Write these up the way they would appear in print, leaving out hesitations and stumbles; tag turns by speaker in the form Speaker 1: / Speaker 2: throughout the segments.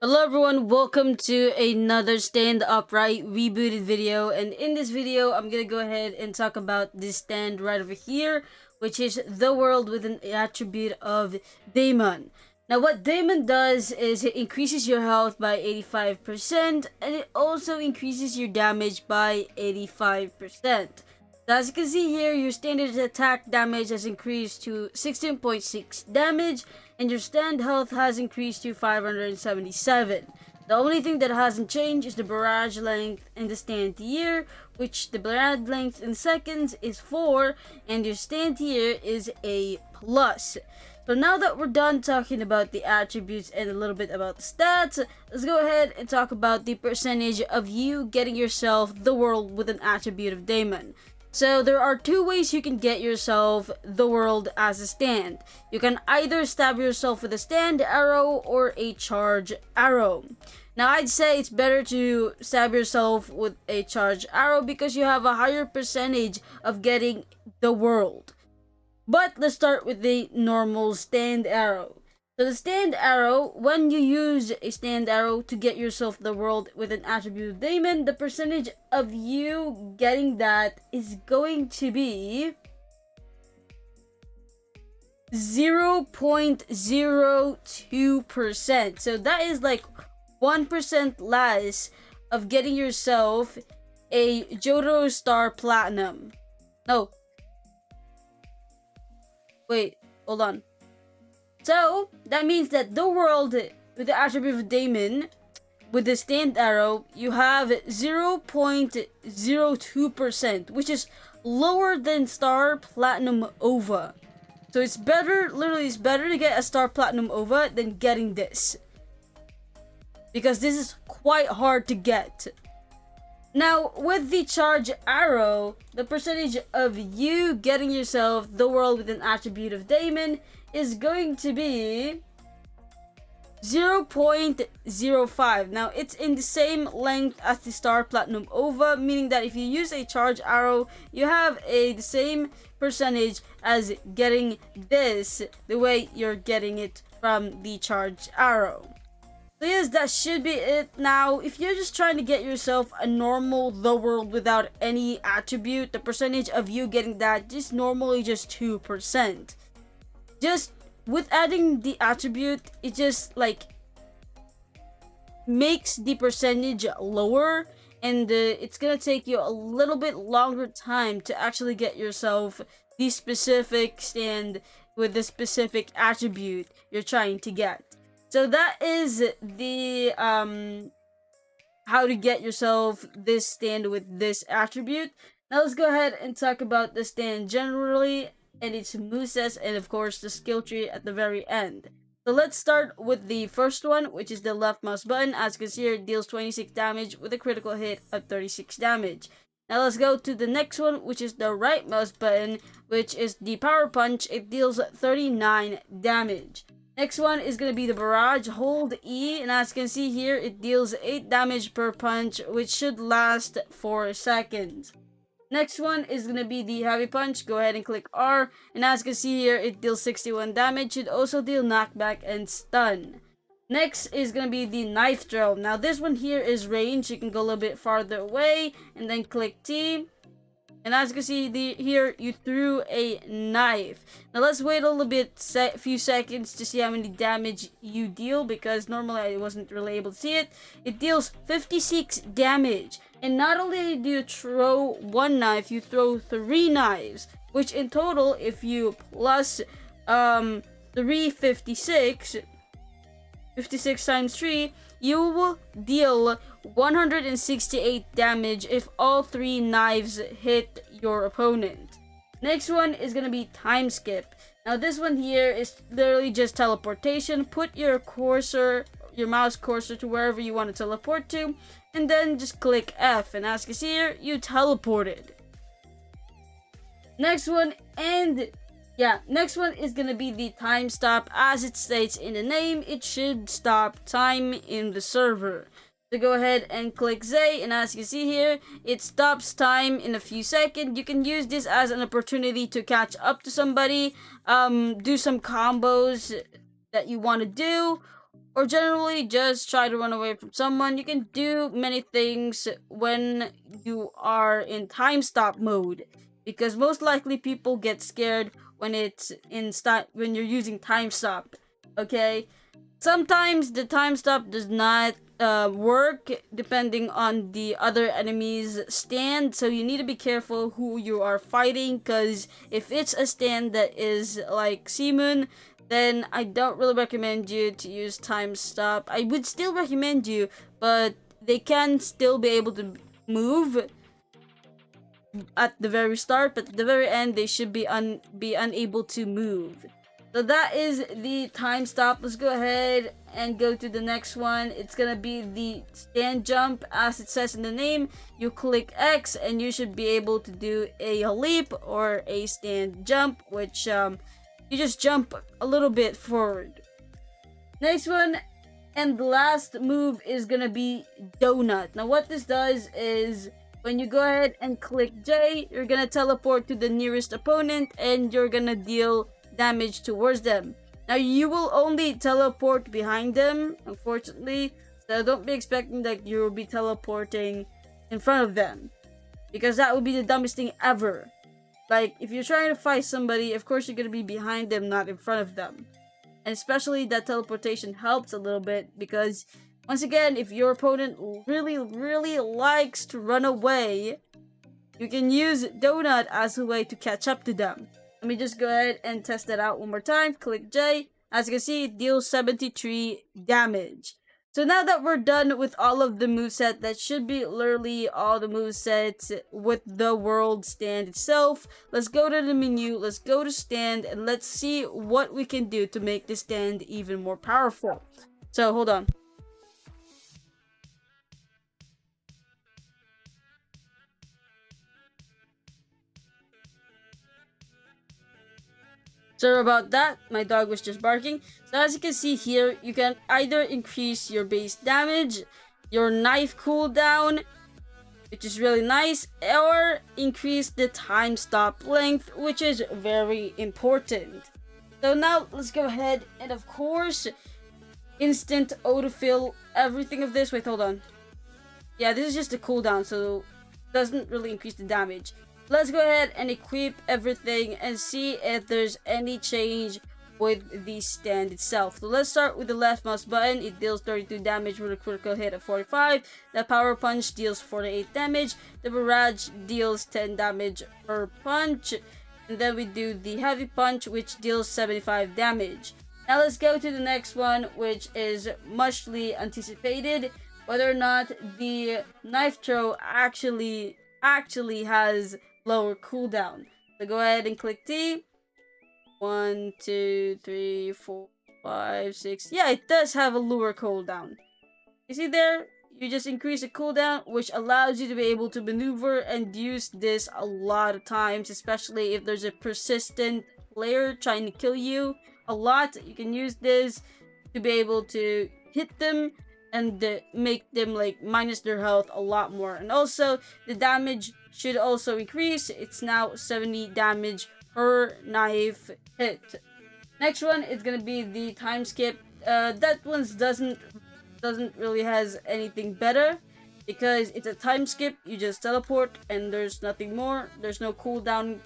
Speaker 1: Hello everyone, welcome to another Stand Upright Rebooted video, and in this video I'm gonna go ahead and talk about this stand right over here, which is the world with an attribute of DAEMON. Now what DAEMON does is it increases your health by 85% and it also increases your damage by 85%. As you can see here, your standard attack damage has increased to 16.6 damage, and your stand health has increased to 577. The only thing that hasn't changed is the barrage length and the stand here, which the barrage length in seconds is 4, and your stand here is a plus. So now that we're done talking about the attributes and a little bit about the stats, let's go ahead and talk about the percentage of you getting yourself the world with an attribute of DAEMON. So there are two ways you can get yourself the world as a stand. You can either stab yourself with a stand arrow or a charge arrow. Now I'd say it's better to stab yourself with a charge arrow because you have a higher percentage of getting the world. But let's start with the normal stand arrow. So the stand arrow, when you use a stand arrow to get yourself the world with an attribute of DAEMON, the percentage of you getting that is going to be 0.02%. So that is like 1% less of getting yourself a Johto Star Platinum. No. Wait, hold on. So, that means that the world with the attribute of DAEMON, with the stand arrow, you have 0.02%, which is lower than Star Platinum OVA. So it's better, literally it's better to get a Star Platinum OVA than getting this. Because this is quite hard to get. Now, with the charge arrow, the percentage of you getting yourself the world with an attribute of DAEMON is going to be 0.05. Now, it's in the same length as the Star Platinum OVA, meaning that if you use a charge arrow, you have the same percentage as getting this, the way you're getting it from the charge arrow. So yes, that should be it. Now, if you're just trying to get yourself a normal the world without any attribute, the percentage of you getting that is normally just 2%. Just with adding the attribute, it just like makes the percentage lower, and it's gonna take you a little bit longer time to actually get yourself the specific stand with the specific attribute you're trying to get. So that is the how to get yourself this stand with this attribute. Now let's go ahead and talk about the stand generally and its movesets, and of course the skill tree at the very end. So let's start with the first one, which is the left mouse button. As you can see here, it deals 26 damage with a critical hit of 36 damage. Now let's go to the next one, which is the right mouse button, which is the power punch. It deals 39 damage. Next one is going to be the barrage. Hold E, and as you can see here, it deals 8 damage per punch, which should last 4 seconds. Next one is going to be the heavy punch. Go ahead and click R, and as you can see here, it deals 61 damage. Should also deal knockback and stun. Next is going to be the knife throw. Now this one here is range. You can go a little bit farther away, and then click T. And as you can see here, you threw a knife. Now let's wait a little bit, few seconds to see how many damage you deal, because normally I wasn't really able to see it. It deals 56 damage. And not only do you throw one knife, you throw 3 knives, which in total, if you plus 56 times 3, you will deal 168 damage if all 3 knives hit your opponent. Next one is going to be time skip. Now this one here is literally just teleportation. Put your cursor, your mouse cursor, to wherever you want to teleport to, and then just click F, and as you can see here, you teleported. Next one is going to be the time stop. As it states in the name, it should stop time in the server. So go ahead and click Z, and as you can see here, it stops time in a few seconds. You can use this as an opportunity to catch up to somebody, do some combos that you want to do, or generally just try to run away from someone. You can do many things when you are in time stop mode, because most likely people get scared when it's when you're using time stop. Okay, sometimes the time stop does not work depending on the other enemy's stand, so you need to be careful who you are fighting, because if it's a stand that is like Seamoon, then I don't really recommend you to use time stop. I would still recommend you, but they can still be able to move at the very start, but at the very end they should be unable to move. So that is the time stop. Let's go ahead and go to the next one. It's gonna be the stand jump. As it says in the name, you click X and you should be able to do a leap or a stand jump, which you just jump a little bit forward. Next one and the last move is gonna be donut. Now what this does is when you go ahead and click J, you're gonna teleport to the nearest opponent and you're gonna deal damage towards them. Now you will only teleport behind them, unfortunately, so don't be expecting that you will be teleporting in front of them, because that would be the dumbest thing ever. Like, if you're trying to fight somebody, of course you're gonna be behind them, not in front of them. And especially that teleportation helps a little bit, because once again, if your opponent really likes to run away, you can use donut as a way to catch up to them. Let me just go ahead and test that out one more time. Click J. As you can see, it deals 73 damage. So now that we're done with all of the moveset, that should be literally all the movesets with the world stand itself. Let's go to the menu, let's go to stand, and let's see what we can do to make the stand even more powerful. So hold on. Sorry about that, my dog was just barking. So as you can see here, you can either increase your base damage, your knife cooldown, which is really nice, or increase the time stop length, which is very important. So now let's go ahead and of course instant autofill everything of this. Wait, hold on. Yeah, this is just a cooldown, so it doesn't really increase the damage. Let's go ahead and equip everything and see if there's any change with the stand itself. So let's start with the left mouse button. It deals 32 damage with a critical hit of 45. The power punch deals 48 damage. The barrage deals 10 damage per punch. And then we do the heavy punch, which deals 75 damage. Now let's go to the next one, which is muchly anticipated. Whether or not the knife throw actually has lower cooldown. So go ahead and click T. 1, 2, 3, 4, 5, 6. Yeah, it does have a lower cooldown. You see there? You just increase the cooldown, which allows you to be able to maneuver and use this a lot of times, especially if there's a persistent player trying to kill you a lot. You can use this to be able to hit them and make them like minus their health a lot more. And also the damage should also increase. It's now 70 damage per knife hit. Next one is gonna be the time skip. That one doesn't really has anything better, because it's a time skip. You just teleport and there's nothing more. There's no cooldown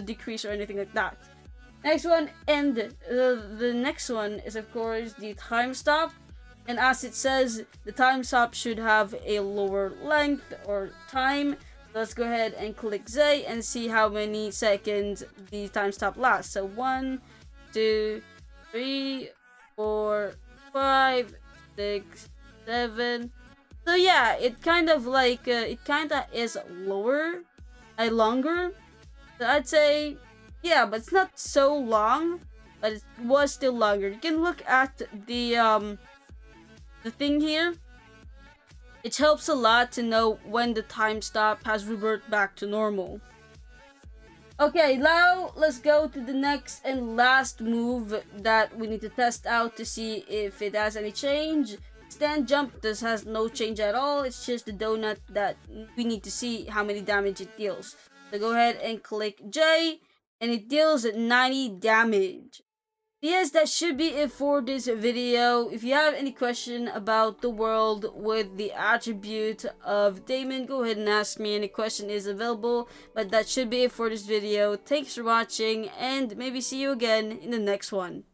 Speaker 1: decrease or anything like that. Next one, and the next one is of course the time stop. And as it says, the time stop should have a lower length or time. Let's go ahead and click Z and see how many seconds the time stop lasts. So 1, 2, 3, 4, 5, 6, 7. So yeah, it kind of like it kind of is longer. So I'd say yeah, but it's not so long, but it was still longer. You can look at the thing here. It helps a lot to know when the time stop has reverted back to normal. Okay, now let's go to the next and last move that we need to test out to see if it has any change. Stand jump, this has no change at all. It's just the donut that we need to see how many damage it deals. So go ahead and click J, and it deals 90 damage. Yes, that should be it for this video. If you have any question about the world with the attribute of Daemon, go ahead and ask me. Any question is available. But that should be it for this video. Thanks for watching, and maybe see you again in the next one.